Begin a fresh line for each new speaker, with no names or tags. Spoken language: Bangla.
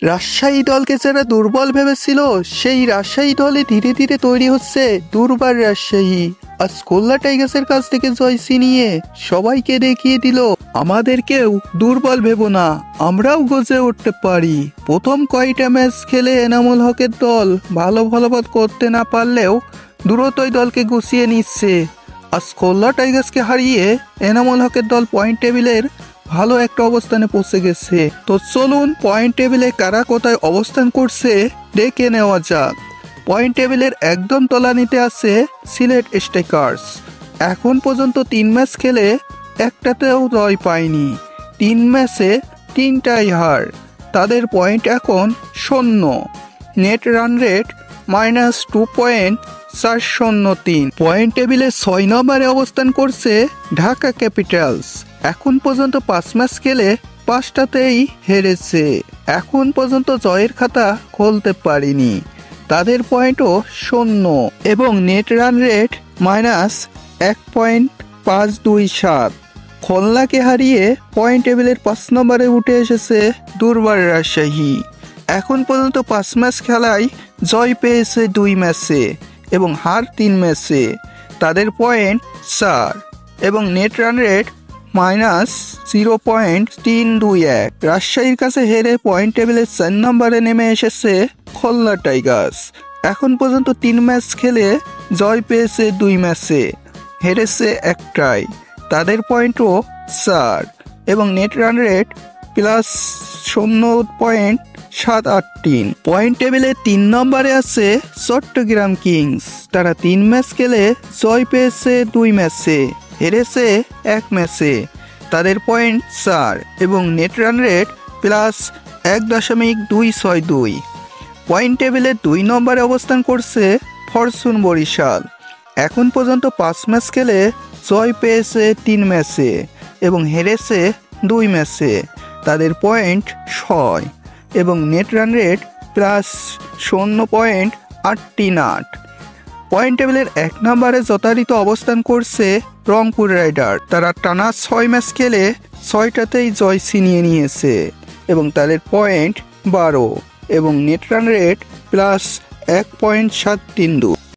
রাজশাহী দলকে যারা দুর্বল ভেবেছিল সেই রাজশাহী দলে ধীরে ধীরে তৈরি হচ্ছে দুর্বার রাজশাহী। আজ খুলনা টাইগার্সের কাছ থেকে জয় ছিনিয়ে সবাইকে দেখিয়ে দিল আমাদেরকেও দুর্বল ভেবো না, আমরাও গজে উঠতে পারি। প্রথম কয়টা ম্যাচ খেলে এনামুল হকের দল ভালো ফলাফল করতে না পারলেও দ্রুতই দলকে গুছিয়ে নিচ্ছে। আজ খুলনা টাইগার্সকে হারিয়ে এনামুল হকের দল পয়েন্ট টেবিলের ভালো একটা অবস্থানে পৌঁছে গেছে। তো চলুন পয়েন্ট টেবিলে কারা কোথায় অবস্থান করছে দেখে নেওয়া যাক। পয়েন্ট টেবিলের একদম তলানিতে আছে সিলেট স্ট্রাইকার্স। এখন পর্যন্ত 3 ম্যাচ খেলে একটাতেও জয় পায়নি, 3 ম্যাচে 3টাই হার। তাদের পয়েন্ট এখন 0, নেট রান রেট -2.403। পয়েন্ট টেবিলে 6 নম্বরে অবস্থান করছে ঢাকা ক্যাপিটালস। এখন পর্যন্ত 5 ম্যাচ খেলে 5টাতেই হেরেছে, এখন পর্যন্ত জয়ের খাতা খুলতে পারেনি। তাদের পয়েন্টও 0 এবং নেট রান রেট -1.527। খুলনাকে হারিয়ে পয়েন্ট টেবিলের 5 নম্বরে উঠে এসেছে দুর্বার রাজশাহী। এখন পর্যন্ত 5 ম্যাচ খেলায় জয় পেয়েছে 2 ম্যাচে এবং হার 3 ম্যাচে। তাদের পয়েন্ট 4 এবং নেট রান রেট -0.321। রাজশাহীর কাছে হেরে পয়েন্ট টেবিলের 4 নম্বরে নেমে এসেছে খুলনা টাইগার্স। এখন পর্যন্ত 3 ম্যাচ খেলে জয় পেয়েছে 2 ম্যাচে, হেরেছে 1টাই। তাদের পয়েন্টও 4 এবং নেট রান রেট +0.783। পয়েন্ট টেবিলে 3 নম্বরে আছে চট্টগ্রাম কিংস। তারা 3 ম্যাচ খেলে জয় পেয়েছে 2 ম্যাচে, হেরেছে 1 ম্যাচে। তাদের পয়েন্ট 4 এবং নেট রান রেট +1.262। পয়েন্ট টেবিলে 2 নম্বরে অবস্থান করছে ফরচুন বরিশাল। এখন পর্যন্ত 5 ম্যাচ খেলে জয় পেয়েছে 3 ম্যাচে এবং হেরেছে 2 ম্যাচে। তাদের পয়েন্ট 6 এবং নেট রান রেট +0.838। পয়েন্ট টেবিলের 1 নম্বরে যথারীত অবস্থান করছে রংপুর রাইডার। তারা টানা 6 ম্যাচ খেলে 6টাতেই জয় ছিনিয়ে নিয়েছে এবং তাদের পয়েন্ট 12 এবং নেট রান রেট +1.732।